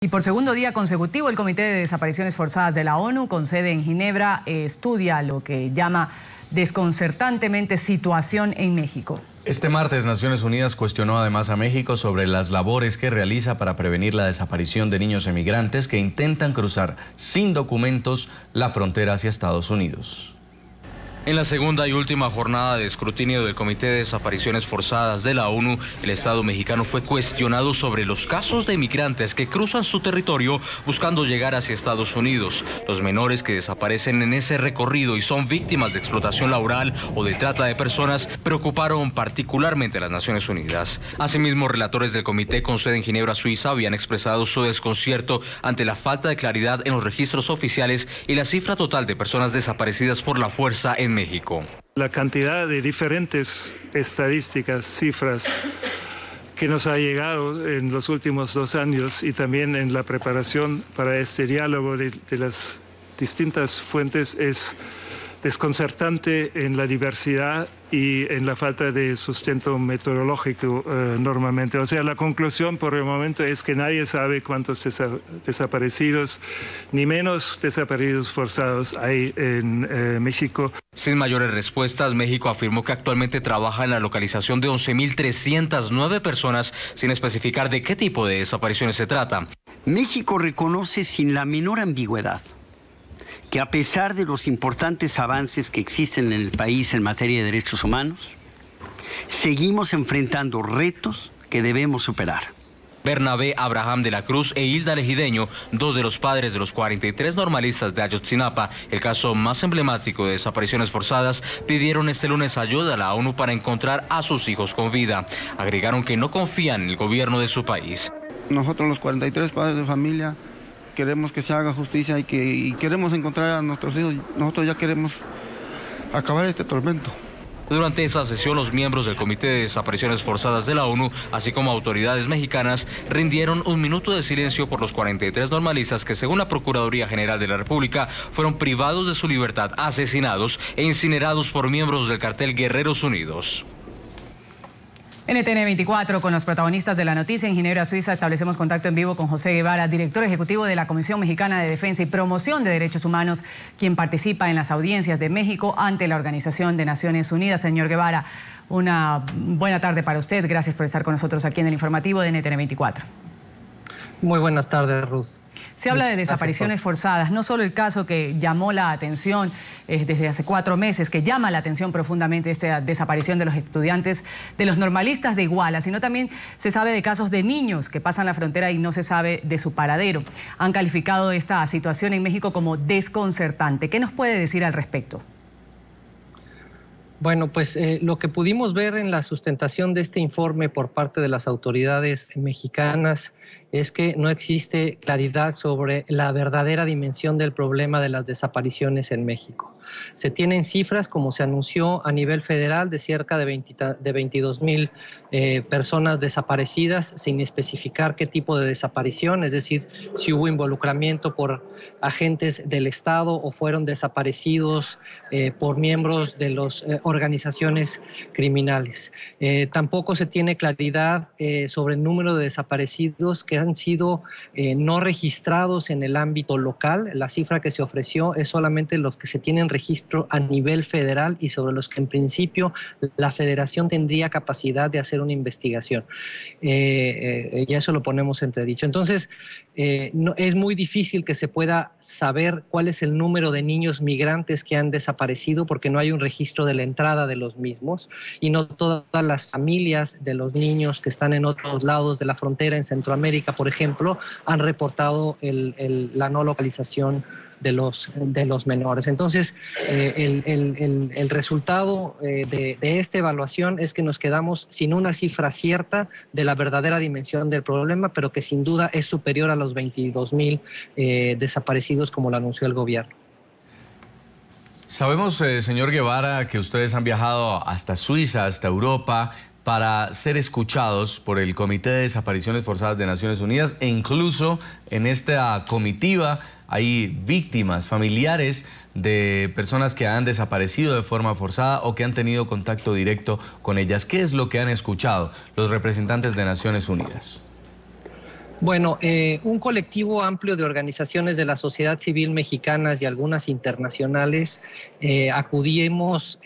Y por segundo día consecutivo, el Comité de Desapariciones Forzadas de la ONU, con sede en Ginebra, estudia lo que llama desconcertantemente situación en México. Este martes, Naciones Unidas cuestionó además a México sobre las labores que realiza para prevenir la desaparición de niños emigrantes que intentan cruzar sin documentos la frontera hacia Estados Unidos. En la segunda y última jornada de escrutinio del Comité de Desapariciones Forzadas de la ONU, el Estado mexicano fue cuestionado sobre los casos de inmigrantes que cruzan su territorio buscando llegar hacia Estados Unidos. Los menores que desaparecen en ese recorrido y son víctimas de explotación laboral o de trata de personas preocuparon particularmente a las Naciones Unidas. Asimismo, relatores del comité con sede en Ginebra, Suiza, habían expresado su desconcierto ante la falta de claridad en los registros oficiales y la cifra total de personas desaparecidas por la fuerza en México. La cantidad de diferentes estadísticas, cifras que nos ha llegado en los últimos 2 años y también en la preparación para este diálogo de las distintas fuentes es desconcertante en la diversidad y en la falta de sustento metodológico normalmente. O sea, la conclusión por el momento es que nadie sabe cuántos desaparecidos, ni menos desaparecidos forzados hay en México. Sin mayores respuestas, México afirmó que actualmente trabaja en la localización de 11.309 personas, sin especificar de qué tipo de desapariciones se trata. México reconoce sin la menor ambigüedad que a pesar de los importantes avances que existen en el país en materia de derechos humanos, seguimos enfrentando retos que debemos superar. Bernabé Abraham de la Cruz e Hilda Legideño, 2 de los padres de los 43 normalistas de Ayotzinapa, el caso más emblemático de desapariciones forzadas, pidieron este lunes ayuda a la ONU para encontrar a sus hijos con vida. Agregaron que no confían en el gobierno de su país. Nosotros los 43 padres de familia queremos que se haga justicia y queremos encontrar a nuestros hijos. Nosotros ya queremos acabar este tormento. Durante esa sesión, los miembros del Comité de Desapariciones Forzadas de la ONU, así como autoridades mexicanas, rindieron un minuto de silencio por los 43 normalistas que, según la Procuraduría General de la República, fueron privados de su libertad, asesinados e incinerados por miembros del cartel Guerreros Unidos. NTN 24, con los protagonistas de la noticia en Ginebra, Suiza, establecemos contacto en vivo con José Guevara, director ejecutivo de la Comisión Mexicana de Defensa y Promoción de Derechos Humanos, quien participa en las audiencias de México ante la Organización de Naciones Unidas. Señor Guevara, una buena tarde para usted. Gracias por estar con nosotros aquí en el informativo de NTN 24. Muy buenas tardes, Ruth. Se habla de desapariciones forzadas, no solo el caso que llamó la atención desde hace 4 meses, que llama la atención profundamente esta desaparición de los estudiantes, de los normalistas de Iguala, sino también se sabe de casos de niños que pasan la frontera y no se sabe de su paradero. Han calificado esta situación en México como desconcertante. ¿Qué nos puede decir al respecto? Bueno, pues lo que pudimos ver en la sustentación de este informe por parte de las autoridades mexicanas es que no existe claridad sobre la verdadera dimensión del problema de las desapariciones en México. Se tienen cifras, como se anunció a nivel federal, de cerca de 22,000 personas desaparecidas, sin especificar qué tipo de desaparición, es decir, si hubo involucramiento por agentes del Estado o fueron desaparecidos por miembros de las organizaciones criminales. Tampoco se tiene claridad sobre el número de desaparecidos que han sido no registrados en el ámbito local. La cifra que se ofreció es solamente los que se tienen registro a nivel federal y sobre los que en principio la federación tendría capacidad de hacer una investigación. Ya eso lo ponemos entredicho. Entonces, es muy difícil que se pueda saber cuál es el número de niños migrantes que han desaparecido porque no hay un registro de la entrada de los mismos y no todas las familias de los niños que están en otros lados de la frontera, en Centroamérica, por ejemplo, han reportado la no localización de los menores. Entonces, el resultado de esta evaluación es que nos quedamos sin una cifra cierta de la verdadera dimensión del problema, pero que sin duda es superior a los 22,000 desaparecidos, como lo anunció el gobierno. Sabemos, señor Guevara, que ustedes han viajado hasta Suiza, hasta Europa, para ser escuchados por el Comité de Desapariciones Forzadas de Naciones Unidas, e incluso en esta comitiva hay víctimas, familiares de personas que han desaparecido de forma forzada o que han tenido contacto directo con ellas. ¿Qué es lo que han escuchado los representantes de Naciones Unidas? Bueno, un colectivo amplio de organizaciones de la sociedad civil mexicanas y algunas internacionales acudimos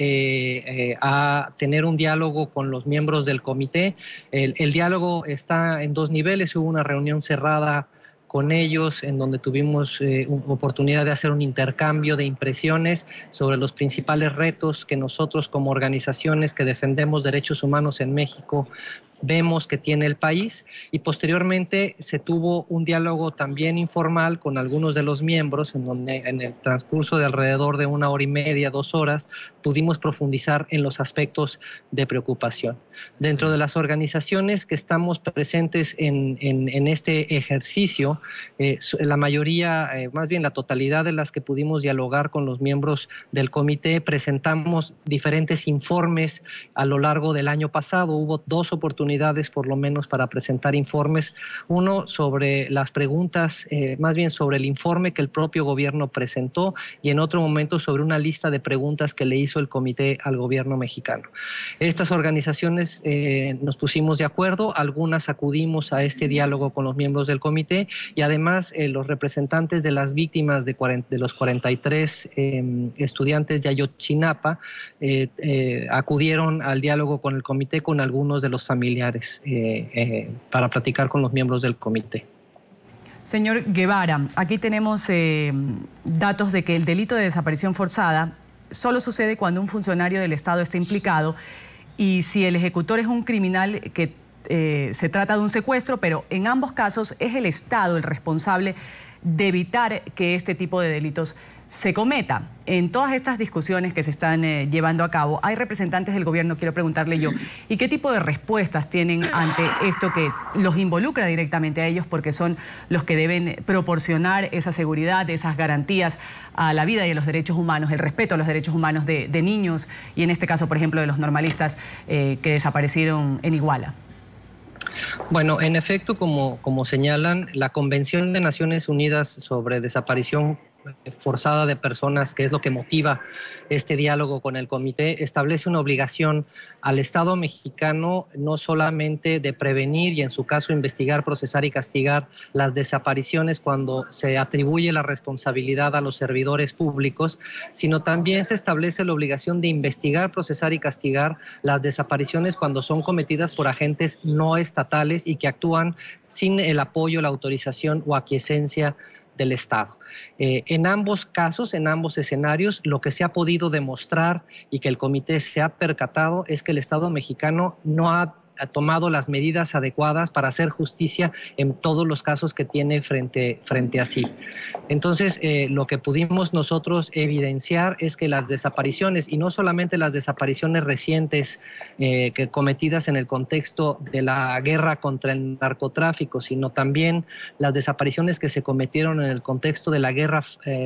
a tener un diálogo con los miembros del comité. El diálogo está en 2 niveles. Hubo una reunión cerrada con ellos, en donde tuvimos oportunidad de hacer un intercambio de impresiones sobre los principales retos que nosotros como organizaciones que defendemos derechos humanos en México vemos que tiene el país, y posteriormente se tuvo un diálogo también informal con algunos de los miembros, en donde en el transcurso de alrededor de 1 hora y media, 2 horas, pudimos profundizar en los aspectos de preocupación. Dentro de las organizaciones que estamos presentes en este ejercicio, la mayoría, más bien la totalidad de las que pudimos dialogar con los miembros del comité, presentamos diferentes informes a lo largo del año pasado. Hubo 2 oportunidades por lo menos para presentar informes, uno sobre las preguntas, más bien sobre el informe que el propio gobierno presentó, y en otro momento sobre una lista de preguntas que le hizo el comité al gobierno mexicano. Estas organizaciones nos pusimos de acuerdo, algunas acudimos a este diálogo con los miembros del comité, y además los representantes de las víctimas de los 43 estudiantes de Ayotzinapa acudieron al diálogo con el comité con algunos de los familiares para platicar con los miembros del comité. Señor Guevara, aquí tenemos datos de que el delito de desaparición forzada solo sucede cuando un funcionario del Estado está implicado, y si el ejecutor es un criminal que se trata de un secuestro, pero en ambos casos es el Estado el responsable de evitar que este tipo de delitos se cometa. En todas estas discusiones que se están llevando a cabo, hay representantes del gobierno, quiero preguntarle yo, ¿y qué tipo de respuestas tienen ante esto que los involucra directamente a ellos, porque son los que deben proporcionar esa seguridad, esas garantías a la vida y a los derechos humanos, el respeto a los derechos humanos de niños, y en este caso, por ejemplo, de los normalistas que desaparecieron en Iguala? Bueno, en efecto, como señalan, la Convención de Naciones Unidas sobre desaparición forzada de personas, que es lo que motiva este diálogo con el comité, establece una obligación al Estado mexicano no solamente de prevenir y en su caso investigar, procesar y castigar las desapariciones cuando se atribuye la responsabilidad a los servidores públicos, sino también se establece la obligación de investigar, procesar y castigar las desapariciones cuando son cometidas por agentes no estatales y que actúan sin el apoyo, la autorización o aquiescencia del Estado. En ambos casos, en ambos escenarios, lo que se ha podido demostrar y que el comité se ha percatado es que el Estado mexicano no ha tomado las medidas adecuadas para hacer justicia en todos los casos que tiene frente a sí. Entonces, lo que pudimos nosotros evidenciar es que las desapariciones, y no solamente las desapariciones recientes que cometidas en el contexto de la guerra contra el narcotráfico, sino también las desapariciones que se cometieron en el contexto de la guerra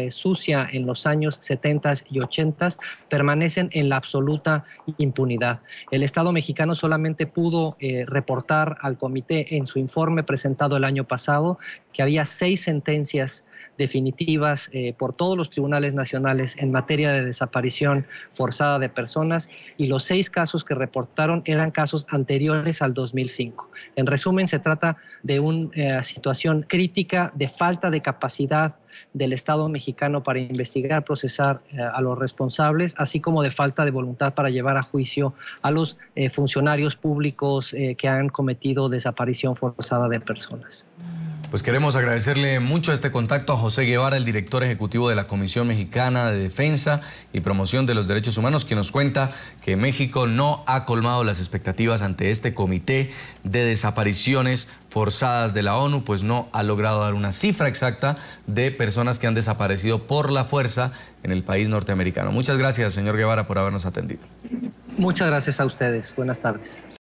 sucia en los años 70 y 80, permanecen en la absoluta impunidad. El Estado mexicano solamente pudo reportar al comité en su informe presentado el año pasado que había 6 sentencias definitivas por todos los tribunales nacionales en materia de desaparición forzada de personas, y los 6 casos que reportaron eran casos anteriores al 2005. En resumen, se trata de una situación crítica de falta de capacidad del Estado mexicano para investigar, procesar a los responsables, así como de falta de voluntad para llevar a juicio a los funcionarios públicos que han cometido desaparición forzada de personas. Pues queremos agradecerle mucho este contacto a José Guevara, el director ejecutivo de la Comisión Mexicana de Defensa y Promoción de los Derechos Humanos, quien nos cuenta que México no ha colmado las expectativas ante este comité de desapariciones forzadas de la ONU, pues no ha logrado dar una cifra exacta de personas que han desaparecido por la fuerza en el país norteamericano. Muchas gracias, señor Guevara, por habernos atendido. Muchas gracias a ustedes. Buenas tardes.